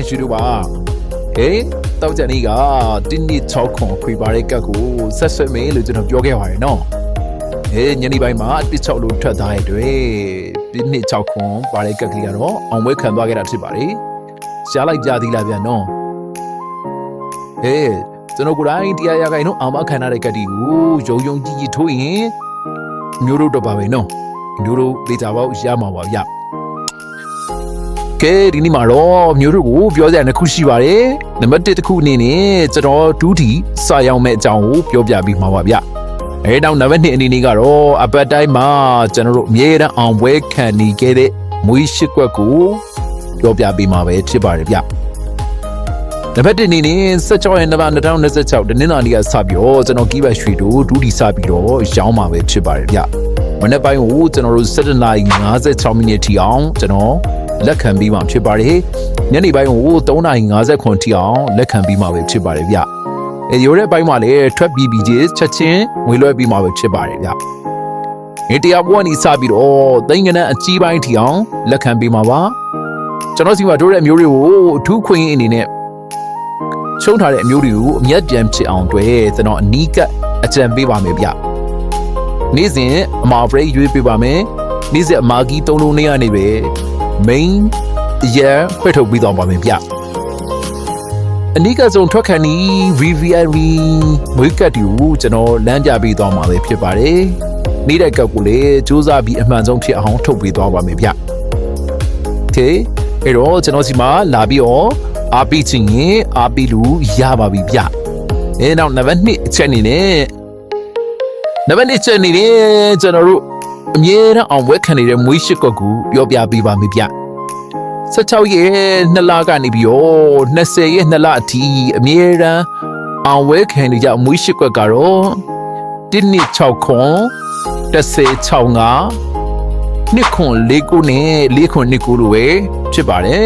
ရှိတို့ပါဟေးတောက်ကြနေကတင်းနစ်6ခွန်ခွေပါတဲ့ကတ်ကိုဆက်ဆွဲမယ်လို့ကျွန်တော်ပြောခဲ့ပါတယ်နော်ဟေးညနေပိုင်းမှာတစ်6လို့ထွက်သွားတဲ့တွေ့တင်းနစ်6ခွန်ပါတဲ့ကတ်ကလေးကတော့အောင်ပွဲခံသွားခဲ့တာဖြစ်ပါတယ်ရှားလိုက်ကြသေးလားဗျာနော်ဟေးကျွန်တော်ကိုယ်တိုင်တရားရခိုင်တော့အာမခံရတဲ့ကတ်တီကိုယုံကြည်ထိုးရင်မျိုးတို့တော့ပါပဲနော်မျိုးတို့ဒေတာပေါက်ရမှာပါဗျကဲဒီနေ့မှာတော့မျိုးတို့ကိုပြောစရာတစ်ခုရှိပါတယ်နံပါတ်1တစ်ခုအနေနဲ့ကျွန်တော်ဒူးတီစရောက်မဲ့အကြောင်းကိုပြောပြပြီးမှာပါဗျအဲနောက်နံပါတ်2အနေနဲ့ကတော့အပတ်တိုင်းမှာကျွန်တော်တို့အမြဲတမ်းအောင်ပွဲခံနေခဲ့တဲ့မွေးရှိကွက်ကိုပြောပြပြီးမှာပဲဖြစ်ပါတယ်ဗျနံပါတ်1အနေနဲ့16ရက်နေ့2026တနင်္လာနေ့ကစပြီးတော့ကျွန်တော်ကီးဘတ်ရွှေတို့ဒူးတီစပြီးတော့ရောင်းမှာပဲဖြစ်ပါတယ်ဗျမနေ့ပိုင်းကိုကျွန်တော်တို့7:56မိနစ်ထိအောင်ကျွန်တော်လက်ခံပြီးမှဖြစ်ပါတယ်ညနေပိုင်းကို3:59ထိအောင်လက်ခံပြီးမှပဲဖြစ်ပါတယ်ဗျရိုးတဲ့ပိုင်းမှာလည်းထွက်ပြီးပြီးချက်ချင်းငွေလွှဲပြီးမှပဲဖြစ်ပါတယ်ဗျတရားပွဲကနေစပြီးတော့သိန်းကနန်းအကြီးပိုင်းထိအောင်လက်ခံပြီးမှပါကျွန်တော်စီမှာတို့တဲ့အမျိုးတွေကိုအထူးခွင့်အနေနဲ့ရှုံးထားတဲ့အမျိုးတွေကိုအမျက်ပြန်ဖြစ်အောင်တွေ့ကျွန်တော်အနီးကပ်အကြံပေးပါမယ်ဗျနေ့စဉ်အမာဘရိတ်ရွေးပေးပါမယ်နေ့စဉ်အမာကြီး3လုံးနဲ့ကနေပဲ main ရဖွင့်ထုတ်ပြီးတော့ပါမယ်ဗျအနီးကဆုံးထွက်ခဏီ VVIP မွေးကတ်တူကျွန်တော်လမ်းပြပေးသွားမှာပဲဖြစ်ပါတယ်နေတဲ့ကတ်ကိုလည်းစူးစမ်းပြီးအမှန်ဆုံးဖြစ်အောင်ထုတ်ပေးသွားပါမယ်ဗျโอเคအဲ့တော့ကျွန်တော်စီမှာလာပြီးတော့အားပေးခြင်းရင်အားပေးလို့ရပါပြီဗျအဲနောက်နံပါတ်2အချက်အနေနဲ့နံပါတ်1ချက်အနေနဲ့ကျွန်တော်တို့အမြဲတမ်းအောင်ဝဲခံနေတဲ့မွေးရှိကွက်ကိုပြောပြပေးပါမယ်ဗျ16ရက်2လကနေပြီးတော့20ရက်2လအထိအမြဲတမ်းအောင်ဝဲခံနေကြမွေးရှိကွက်ကတော့126ခွန်1065 2ခွန်4ခုနဲ့4ခွန်2ခုလိုပဲဖြစ်ပါတယ်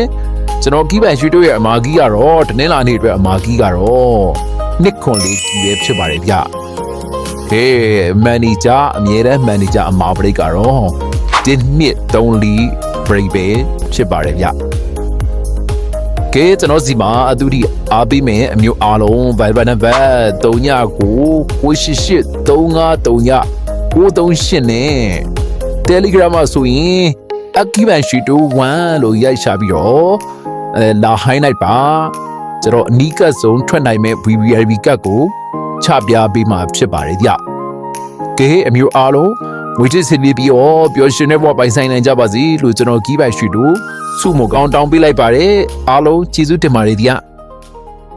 ကျွန်တော်ကီးပန်ရွှေတို့ရဲ့အမာကြီးကတော့တနင်္လာနေ့အတွက်အမာကြီးကတော့2ခွန်4ကြီးပဲဖြစ်ပါတယ်ဗျဟေးမန်နေဂျာအမြဲတမ်းမန်နေဂျာအမာဘရိတ်ကတော့1နှစ်3လီဘရိတ်ပဲဖြစ်ပါတယ်ဗျကဲကျွန်တော်စီမှာအတူဒီအားပေးမယ်အမျိုးအားလုံး Viber number 3993533938နဲ့ Telegram မှာဆိုရင်အကီးပန်ရွှေတို့1လို့ရိုက်ရှာပြီးတော့လာဟိုင်းလိုက်ပါကျွန်တော်အနီးကပ်ဆုံးထွက်နိုင်မဲ့ VVIP ကတ်ကိုချပြပေးမှာဖြစ်ပါတယ်ဗျကဲအမျိုးအားလုံးငွေချစ်စစ်ပြီးတော့ပျော်ရွှင်တဲ့ဘဝပိုင်ဆိုင်နိုင်ကြပါစေလို့ကျွန်တော်ကီးပိုင်ရွှေတို့စုမကောင်းတောင်းပေးလိုက်ပါတယ်အားလုံးကျေးဇူးတင်ပါတယ်ဗျ